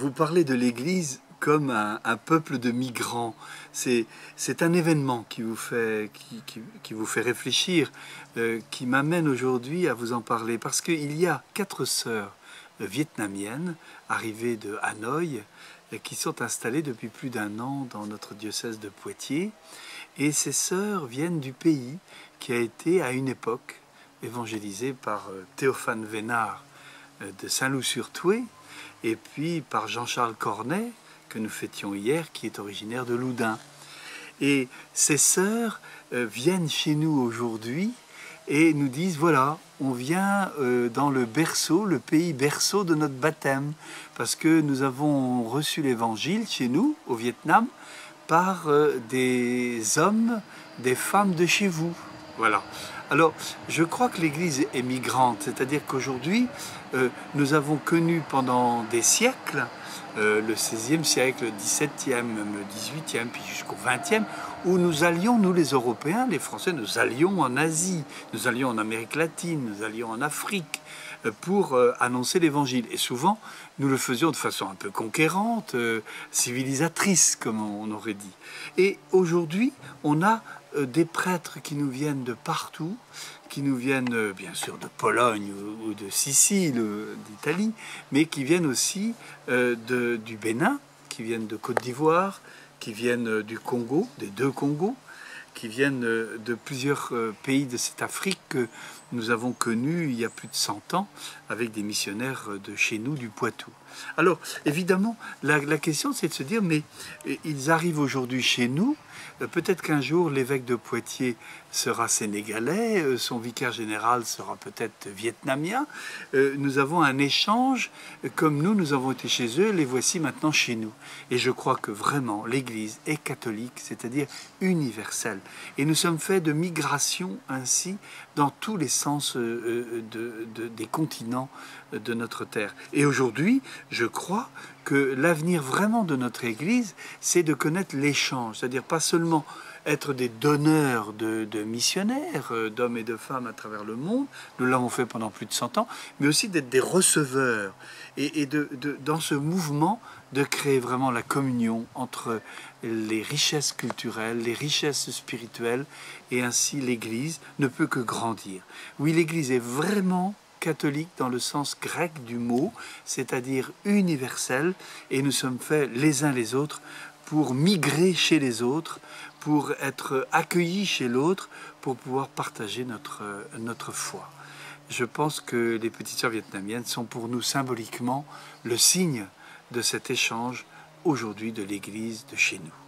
Vous parlez de l'Église comme un peuple de migrants. C'est un événement qui vous fait, qui vous fait réfléchir, qui m'amène aujourd'hui à vous en parler. Parce qu'il y a 4 sœurs vietnamiennes arrivées de Hanoï qui sont installées depuis plus d'1 an dans notre diocèse de Poitiers. Et ces sœurs viennent du pays qui a été à une époque évangélisé par Théophane Vénard de Saint-Loup-sur-Thoué, et puis par Jean-Charles Cornet, que nous fêtions hier, qui est originaire de Loudun. Et ces sœurs viennent chez nous aujourd'hui et nous disent, voilà, on vient dans le berceau, le pays berceau de notre baptême, parce que nous avons reçu l'évangile chez nous, au Vietnam, par des hommes, des femmes de chez vous. Voilà. Alors, je crois que l'Église est migrante, c'est-à-dire qu'aujourd'hui, nous avons connu pendant des siècles, le XVIe siècle, le XVIIe, même le XVIIIe, puis jusqu'au XXe, où nous allions, nous les Européens, les Français, nous allions en Asie, nous allions en Amérique latine, nous allions en Afrique, pour annoncer l'Évangile. Et souvent, nous le faisions de façon un peu conquérante, civilisatrice, comme on aurait dit. Et aujourd'hui, on a des prêtres qui nous viennent de partout, qui nous viennent bien sûr de Pologne ou de Sicile, d'Italie, mais qui viennent aussi du Bénin, qui viennent de Côte d'Ivoire, qui viennent du Congo, des 2 Congos, qui viennent de plusieurs pays de cette Afrique que nous avons connus il y a plus de 100 ans avec des missionnaires de chez nous, du Poitou. Alors, évidemment, la question, c'est de se dire, mais ils arrivent aujourd'hui chez nous, peut-être qu'un jour, l'évêque de Poitiers sera sénégalais, son vicaire général sera peut-être vietnamien. Nous avons un échange, comme nous avons été chez eux, les voici maintenant chez nous. Et je crois que vraiment, l'Église est catholique, c'est-à-dire universelle. Et nous sommes faits de migration ainsi dans tous les sens des continents de notre terre. Et aujourd'hui, je crois que l'avenir vraiment de notre Église, c'est de connaître l'échange, c'est-à-dire pas seulement être des donneurs de missionnaires, d'hommes et de femmes à travers le monde, nous l'avons fait pendant plus de 100 ans, mais aussi d'être des receveurs, et dans ce mouvement de créer vraiment la communion entre les richesses culturelles, les richesses spirituelles, et ainsi l'Église ne peut que grandir. Oui, l'Église est vraiment catholique dans le sens grec du mot, c'est-à-dire universel, et nous sommes faits les uns les autres pour migrer chez les autres, pour être accueillis chez l'autre, pour pouvoir partager notre foi. Je pense que les petites sœurs vietnamiennes sont pour nous symboliquement le signe de cet échange aujourd'hui de l'Église de chez nous.